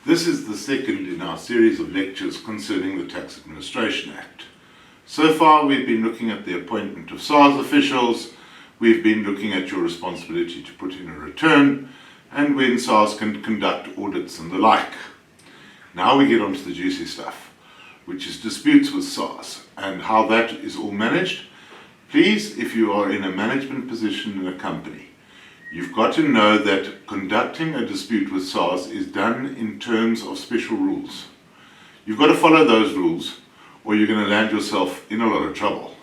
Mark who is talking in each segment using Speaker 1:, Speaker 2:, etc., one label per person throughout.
Speaker 1: This is the second in our series of lectures concerning the Tax Administration Act. So far we've been looking at the appointment of SARS officials, we've been looking at your responsibility to put in a return, and when SARS can conduct audits and the like. Now we get on to the juicy stuff, which is disputes with SARS and how that is all managed. Please, if you are in a management position in a company, you've got to know that conducting a dispute with SARS is done in terms of special rules. You've got to follow those rules or you're going to land yourself in a lot of trouble.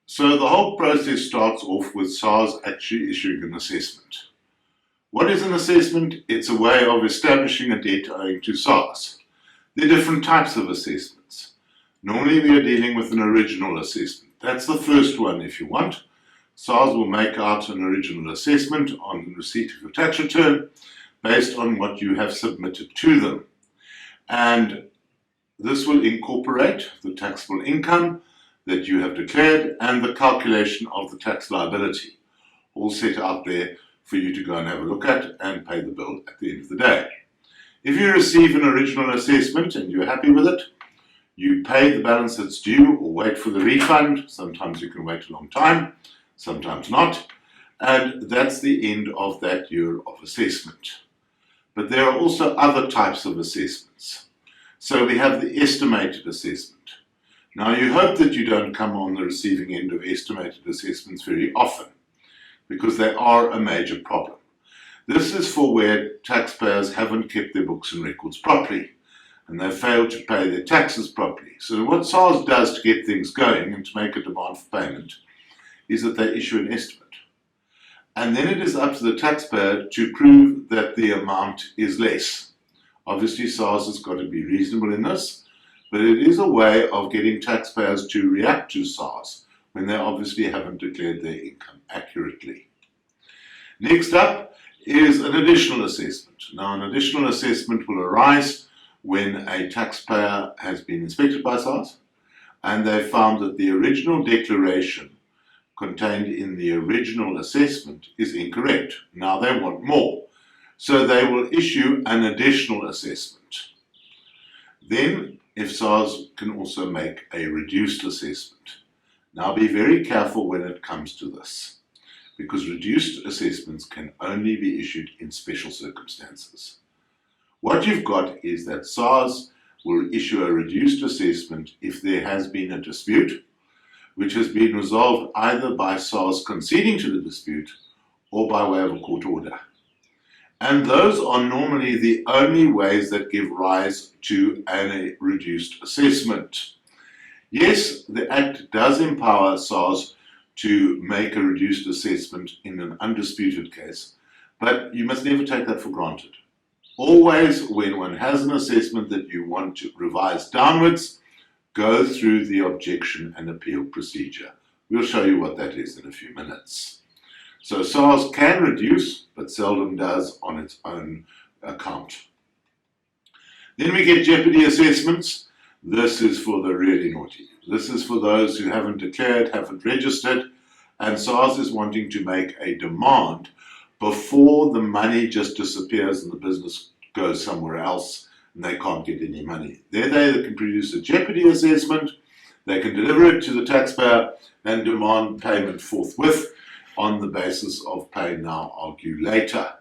Speaker 1: So the whole process starts off with SARS actually issuing an assessment. What is an assessment? It's a way of establishing a debt owing to SARS. There are different types of assessments. Normally we are dealing with an original assessment. That's the first one if you want. SARS will make out an original assessment on receipt of your tax return based on what you have submitted to them. And this will incorporate the taxable income that you have declared and the calculation of the tax liability, all set out there for you to go and have a look at and pay the bill at the end of the day. If you receive an original assessment and you're happy with it, you pay the balance that's due or wait for the refund. Sometimes you can wait a long time, sometimes not, and that's the end of that year of assessment. But there are also other types of assessments. So we have the estimated assessment. Now you hope that you don't come on the receiving end of estimated assessments very often, because they are a major problem. This is for where taxpayers haven't kept their books and records properly, and they failed to pay their taxes properly. So what SARS does to get things going and to make a demand for payment is that they issue an estimate. And then it is up to the taxpayer to prove that the amount is less. Obviously SARS has got to be reasonable in this, but it is a way of getting taxpayers to react to SARS when they obviously haven't declared their income accurately. Next up is an additional assessment. Now an additional assessment will arise when a taxpayer has been inspected by SARS and they found that the original declaration contained in the original assessment is incorrect. Now they want more, so they will issue an additional assessment. Then, if SARS can also make a reduced assessment. Now be very careful when it comes to this, because reduced assessments can only be issued in special circumstances. What you've got is that SARS will issue a reduced assessment if there has been a dispute, which has been resolved either by SARS conceding to the dispute or by way of a court order. And those are normally the only ways that give rise to a reduced assessment. Yes, the Act does empower SARS to make a reduced assessment in an undisputed case, but you must never take that for granted. Always, when one has an assessment that you want to revise downwards, go through the objection and appeal procedure. We'll show you what that is in a few minutes. So SARS can reduce, but seldom does on its own account. Then we get Jeopardy assessments. This is for the really naughty. This is for those who haven't declared, haven't registered, and SARS is wanting to make a demand before the money just disappears and the business goes somewhere else and they can't get any money. They can produce a Jeopardy assessment, they can deliver it to the taxpayer and demand payment forthwith on the basis of pay now, argue later.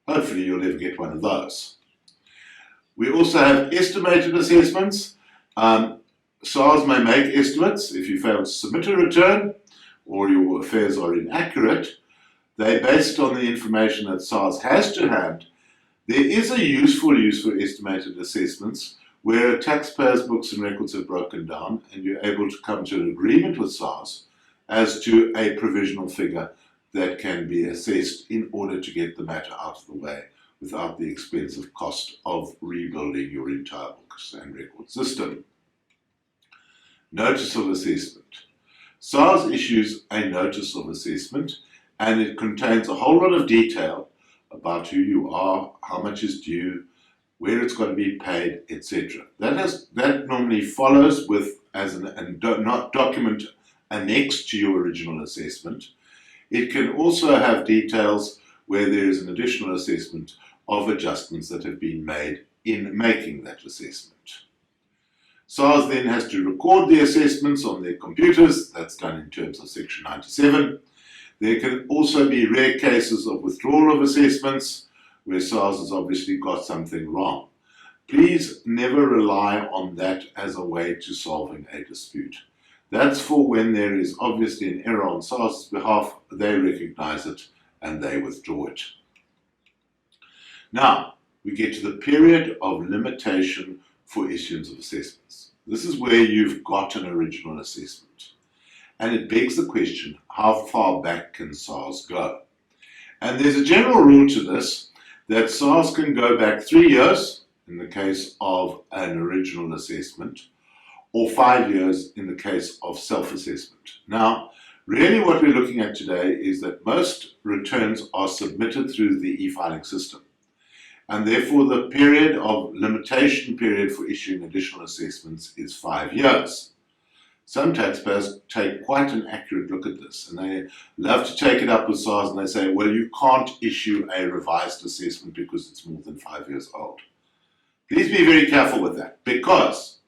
Speaker 1: Hopefully you'll never get one of those. We also have estimated assessments. SARS may make estimates if you fail to submit a return or your affairs are inaccurate. They base it on the information that SARS has to hand. There is a useful use for estimated assessments where a taxpayer's books and records have broken down and you're able to come to an agreement with SARS as to a provisional figure that can be assessed in order to get the matter out of the way without the expensive cost of rebuilding your entire books and record system. Notice of assessment. SARS issues a notice of assessment and it contains a whole lot of detail about who you are, how much is due, where it's got to be paid, etc. That normally follows with as a document annexed to your original assessment. It can also have details where there is an additional assessment of adjustments that have been made in making that assessment. SARS then has to record the assessments on their computers. That's done in terms of Section 97. There can also be rare cases of withdrawal of assessments where SARS has obviously got something wrong. Please never rely on that as a way to solving a dispute. That's for when there is obviously an error on SARS's behalf, they recognize it and they withdraw it. Now, we get to the period of limitation for issuance of assessments. This is where you've got an original assessment. And it begs the question, how far back can SARS go? And there's a general rule to this, that SARS can go back 3 years in the case of an original assessment, or 5 years in the case of self-assessment. Now, really what we're looking at today is that most returns are submitted through the e-filing system. And therefore the period of limitation period for issuing additional assessments is 5 years. Some taxpayers take quite an accurate look at this, and they love to take it up with SARS and they say, well, you can't issue a revised assessment because it's more than 5 years old. Please be very careful with that, because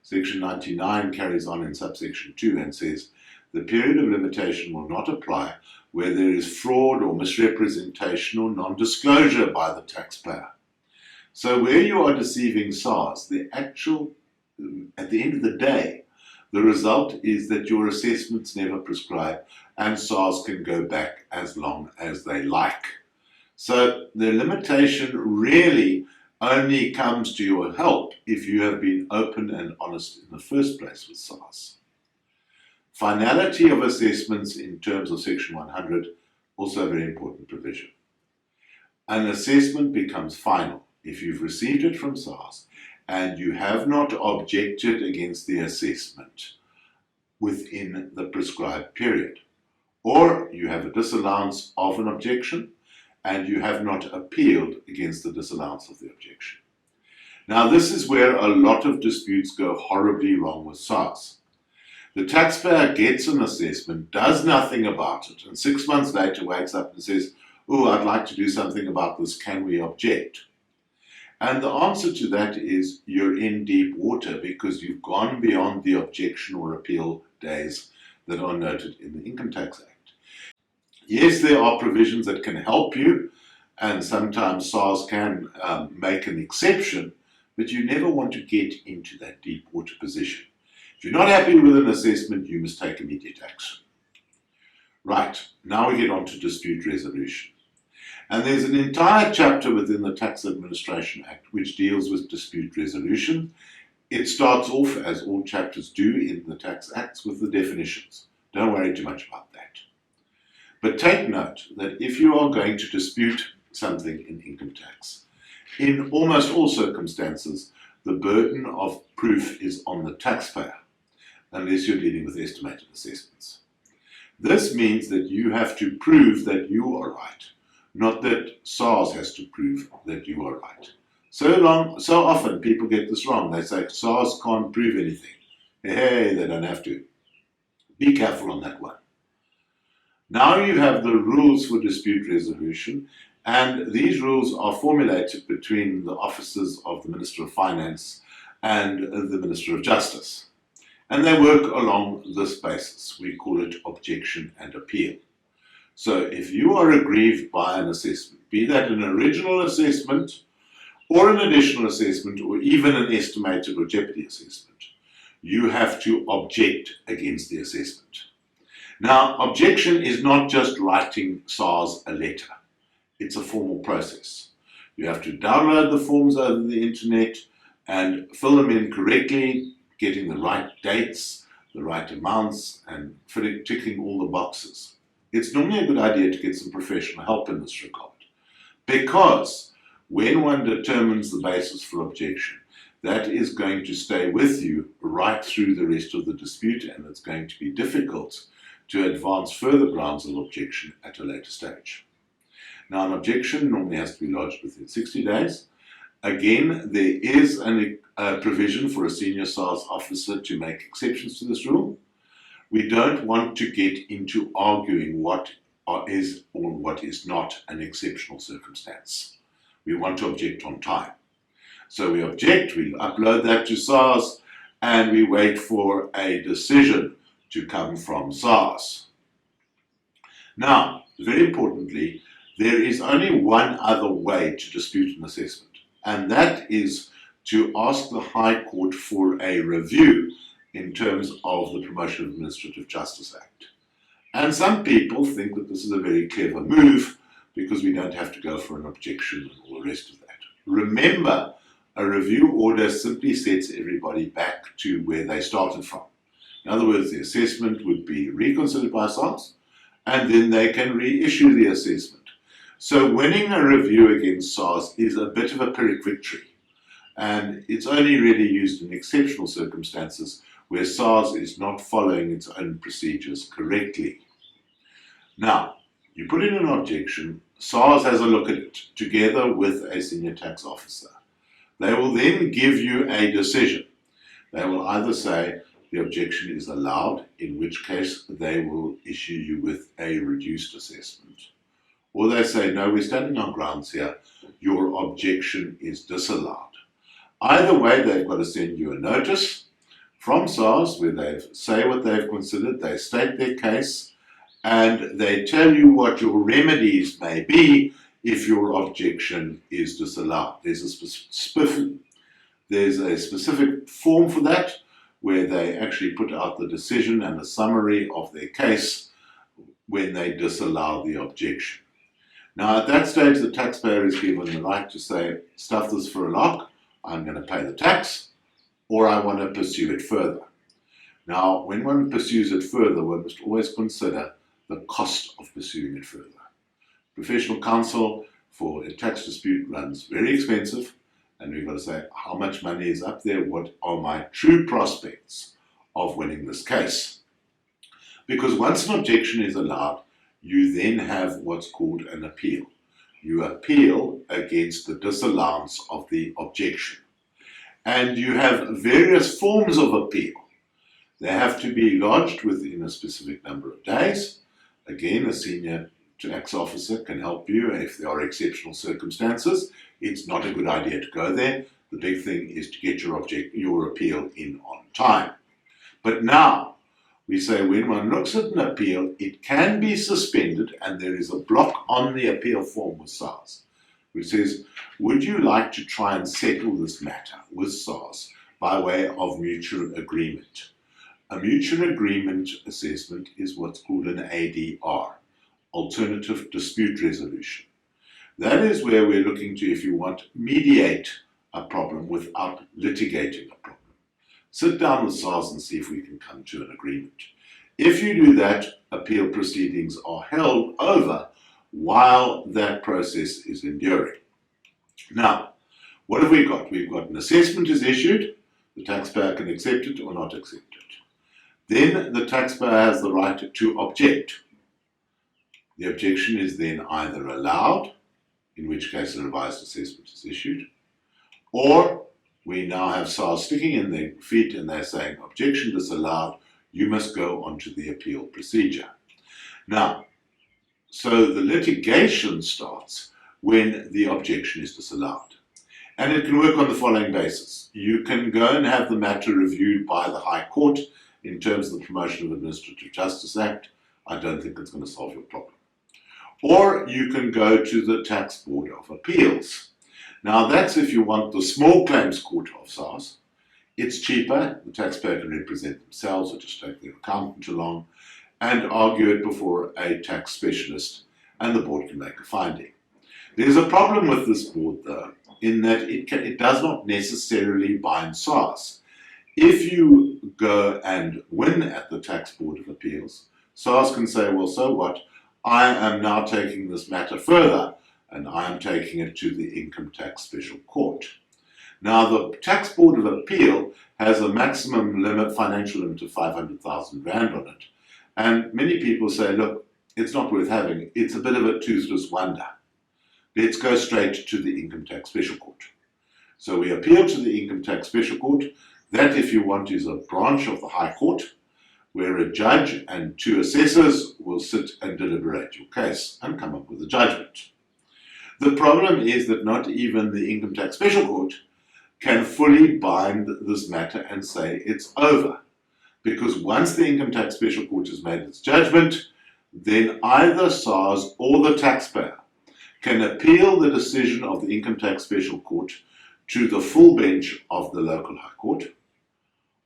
Speaker 1: Section 99 carries on in subsection 2 and says, the period of limitation will not apply where there is fraud or misrepresentation or non-disclosure by the taxpayer. So where you are deceiving SARS, at the end of the day, the result is that your assessments never prescribe and SARS can go back as long as they like. So the limitation really only comes to your help if you have been open and honest in the first place with SARS. Finality of assessments in terms of Section 100, also a very important provision. An assessment becomes final if you've received it from SARS and you have not objected against the assessment within the prescribed period, or you have a disallowance of an objection and you have not appealed against the disallowance of the objection. Now, this is where a lot of disputes go horribly wrong with SARS. The taxpayer gets an assessment, does nothing about it, and 6 months later wakes up and says, oh, I'd like to do something about this, can we object? And the answer to that is you're in deep water because you've gone beyond the objection or appeal days that are noted in the Income Tax Act. Yes, there are provisions that can help you, and sometimes SARS can make an exception, but you never want to get into that deep water position. If you're not happy with an assessment, you must take immediate action. Right, now we get on to dispute resolution. And there's an entire chapter within the Tax Administration Act which deals with dispute resolution. It starts off, as all chapters do in the Tax Acts, with the definitions. Don't worry too much about that. But take note that if you are going to dispute something in income tax, in almost all circumstances, the burden of proof is on the taxpayer, unless you're dealing with estimated assessments. This means that you have to prove that you are right, not that SARS has to prove that you are right. So often people get this wrong. They say SARS can't prove anything. Hey, they don't have to. Be careful on that one. Now you have the rules for dispute resolution, and these rules are formulated between the offices of the Minister of Finance and the Minister of Justice. And they work along this basis. We call it objection and appeal. So if you are aggrieved by an assessment, be that an original assessment or an additional assessment or even an estimated or Jeopardy assessment, you have to object against the assessment. Now, objection is not just writing SARS a letter. It's a formal process. You have to download the forms over the internet and fill them in correctly, getting the right dates, the right amounts, and ticking all the boxes. It's normally a good idea to get some professional help in this regard, because when one determines the basis for objection, that is going to stay with you right through the rest of the dispute, and it's going to be difficult to advance further grounds of objection at a later stage. Now, an objection normally has to be lodged within 60 days. Again, there is a provision for a senior SARS officer to make exceptions to this rule. We don't want to get into arguing what is or what is not an exceptional circumstance. We want to object on time. So we object, we upload that to SARS, and we wait for a decision to come from SARS. Now, very importantly, there is only one other way to dispute an assessment, and that is to ask the High Court for a review in terms of the Promotion of Administrative Justice Act. And some people think that this is a very clever move because we don't have to go for an objection and all the rest of that. Remember, a review order simply sets everybody back to where they started from. In other words, the assessment would be reconsidered by SARS, and then they can reissue the assessment. So winning a review against SARS is a bit of a Pyrrhic victory, and it's only really used in exceptional circumstances where SARS is not following its own procedures correctly. Now, you put in an objection, SARS has a look at it together with a senior tax officer. They will then give you a decision. They will either say the objection is allowed, in which case they will issue you with a reduced assessment. Or they say, no, we're standing on grounds here, your objection is disallowed. Either way, they've got to send you a notice from SARS where they say what they've considered, they state their case, and they tell you what your remedies may be if your objection is disallowed. There's a specific form for that where they actually put out the decision and a summary of their case when they disallow the objection. Now, at that stage, the taxpayer is given the right to say, stuff this for a lark, I'm going to pay the tax, or I want to pursue it further. Now, when one pursues it further, one must always consider the cost of pursuing it further. Professional counsel for a tax dispute runs very expensive, and we've got to say how much money is up there, what are my true prospects of winning this case. Because once an objection is allowed, you then have what's called an appeal. You appeal against the disallowance of the objection. And you have various forms of appeal. They have to be lodged within a specific number of days. Again, a senior tax officer can help you if there are exceptional circumstances. It's not a good idea to go there. The big thing is to get your appeal in on time. But now, we say when one looks at an appeal, it can be suspended, and there is a block on the appeal form with SARS, which says, would you like to try and settle this matter with SARS by way of mutual agreement? A mutual agreement assessment is what's called an ADR, Alternative Dispute Resolution. That is where we're looking to, if you want, mediate a problem without litigating a problem. Sit down with SARS and see if we can come to an agreement. If you do that, appeal proceedings are held over while that process is enduring. Now, what have we got? We've got an assessment is issued, the taxpayer can accept it or not accept it. Then the taxpayer has the right to object. The objection is then either allowed, in which case a revised assessment is issued, or we now have SARS sticking in their feet and they're saying, objection disallowed, you must go on to the appeal procedure. Now, so the litigation starts when the objection is disallowed. And it can work on the following basis. You can go and have the matter reviewed by the High Court in terms of the Promotion of Administrative Justice Act. I don't think it's going to solve your problem. Or you can go to the Tax Board of Appeals. Now that's if you want the small claims court of SARS. It's cheaper, the taxpayer can represent themselves or just take their accountant along and argue it before a tax specialist, and the board can make a finding. There's a problem with this board though, in that it does not necessarily bind SARS. If you go and win at the Tax Board of Appeals, SARS can say, well, so what? I am now taking this matter further, and I am taking it to the Income Tax Special Court. Now, the Tax Board of Appeal has a maximum limit, financial limit of 500,000 Rand on it. And many people say, look, it's not worth having. It's a bit of a toothless wonder. Let's go straight to the Income Tax Special Court. So we appeal to the Income Tax Special Court. That, if you want, is a branch of the High Court, where a judge and two assessors will sit and deliberate your case and come up with a judgment. The problem is that not even the Income Tax Special Court can fully bind this matter and say it's over. Because once the Income Tax Special Court has made its judgment, then either SARS or the taxpayer can appeal the decision of the Income Tax Special Court to the full bench of the local High Court,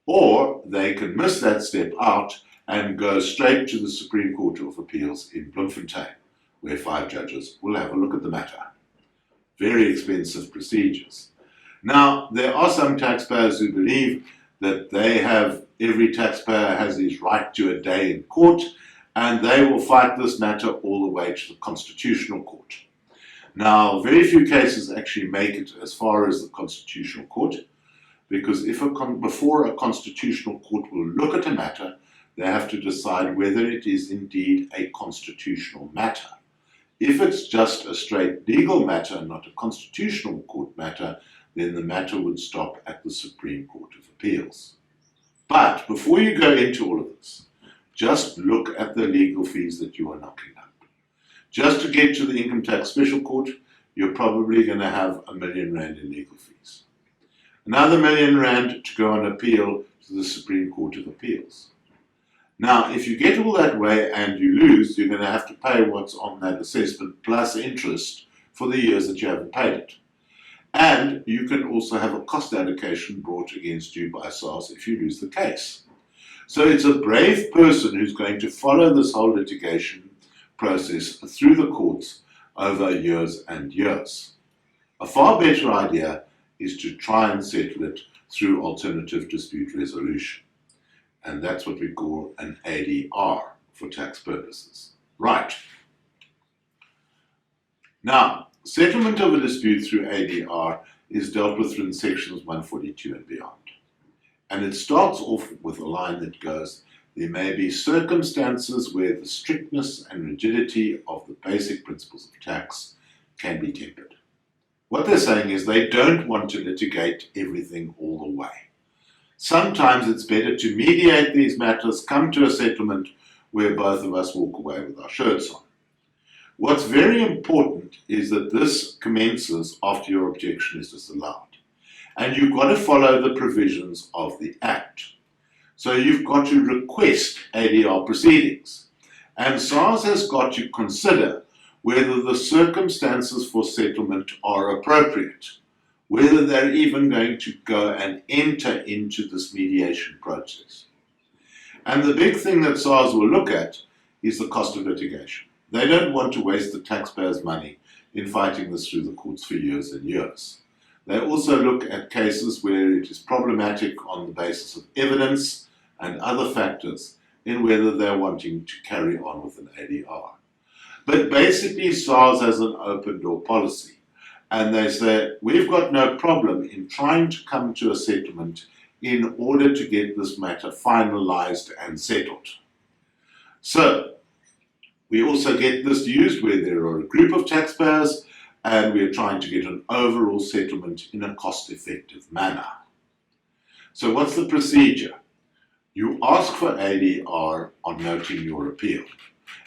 Speaker 1: or they can miss that step out and go straight to the Supreme Court of Appeals in Bloemfontein, where 5 judges will have a look at the matter. Very expensive procedures. Now, there are some taxpayers who believe that every taxpayer has his right to a day in court, and they will fight this matter all the way to the Constitutional Court. Now, very few cases actually make it as far as the Constitutional Court, because before a Constitutional Court will look at a matter, they have to decide whether it is indeed a constitutional matter. If it's just a straight legal matter, not a Constitutional Court matter, then the matter would stop at the Supreme Court of Appeals. But before you go into all of this, just look at the legal fees that you are knocking up. Just to get to the Income Tax Special Court, you're probably going to have R1 million in legal fees. Another R1 million to go on appeal to the Supreme Court of Appeals. Now, if you get all that way and you lose, you're going to have to pay what's on that assessment plus interest for the years that you haven't paid it. And you can also have a cost allocation brought against you by SARS if you lose the case. So it's a brave person who's going to follow this whole litigation process through the courts over years and years. A far better idea is to try and settle it through alternative dispute resolution. And that's what we call an ADR for tax purposes. Right. Now, settlement of a dispute through ADR is dealt with in sections 142 and beyond. And it starts off with a line that goes, there may be circumstances where the strictness and rigidity of the basic principles of tax can be tempered. What they're saying is they don't want to litigate everything all the way. Sometimes it's better to mediate these matters, come to a settlement where both of us walk away with our shirts on. What's very important is that this commences after your objection is disallowed. And you've got to follow the provisions of the Act. So you've got to request ADR proceedings. And SARS has got to consider whether the circumstances for settlement are appropriate, whether they're even going to go and enter into this mediation process. And the big thing that SARS will look at is the cost of litigation. They don't want to waste the taxpayers' money in fighting this through the courts for years and years. They also look at cases where it is problematic on the basis of evidence and other factors in whether they're wanting to carry on with an ADR. But basically, SARS has an open door policy. And they say, we've got no problem in trying to come to a settlement in order to get this matter finalized and settled. So, we also get this used where there are a group of taxpayers and we're trying to get an overall settlement in a cost-effective manner. So what's the procedure? You ask for ADR on noting your appeal,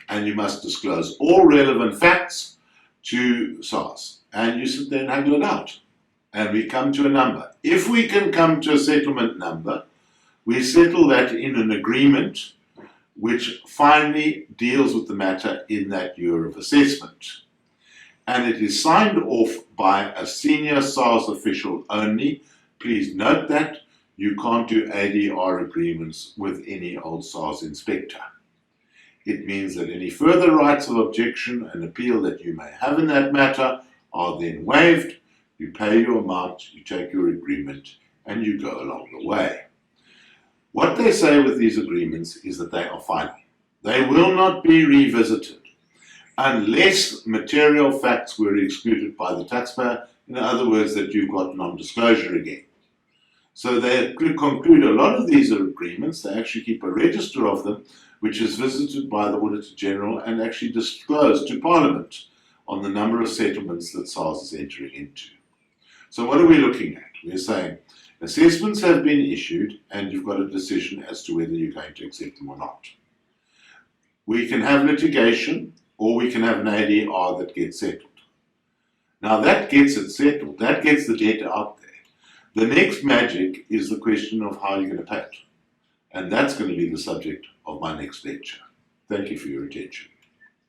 Speaker 1: and you must disclose all relevant facts to SARS. And you sit there and haggle it out. And we come to a number. If we can come to a settlement number, we settle that in an agreement which finally deals with the matter in that year of assessment. And it is signed off by a senior SARS official only. Please note that you can't do ADR agreements with any old SARS inspector. It means that any further rights of objection and appeal that you may have in that matter are then waived. You pay your amount, you take your agreement, and you go along the way. What they say with these agreements is that they are final. They will not be revisited unless material facts were excluded by the taxpayer, in other words, that you've got non-disclosure again. So they conclude a lot of these agreements. They actually keep a register of them, which is visited by the Auditor General and actually disclosed to Parliament on the number of settlements that SARS is entering into. So what are we looking at? We're saying assessments have been issued and you've got a decision as to whether you're going to accept them or not. We can have litigation or we can have an ADR that gets settled. Now that gets it settled, that gets the debt out there. The next magic is the question of how you're going to pay it. And that's going to be the subject of my next lecture. Thank you for your attention.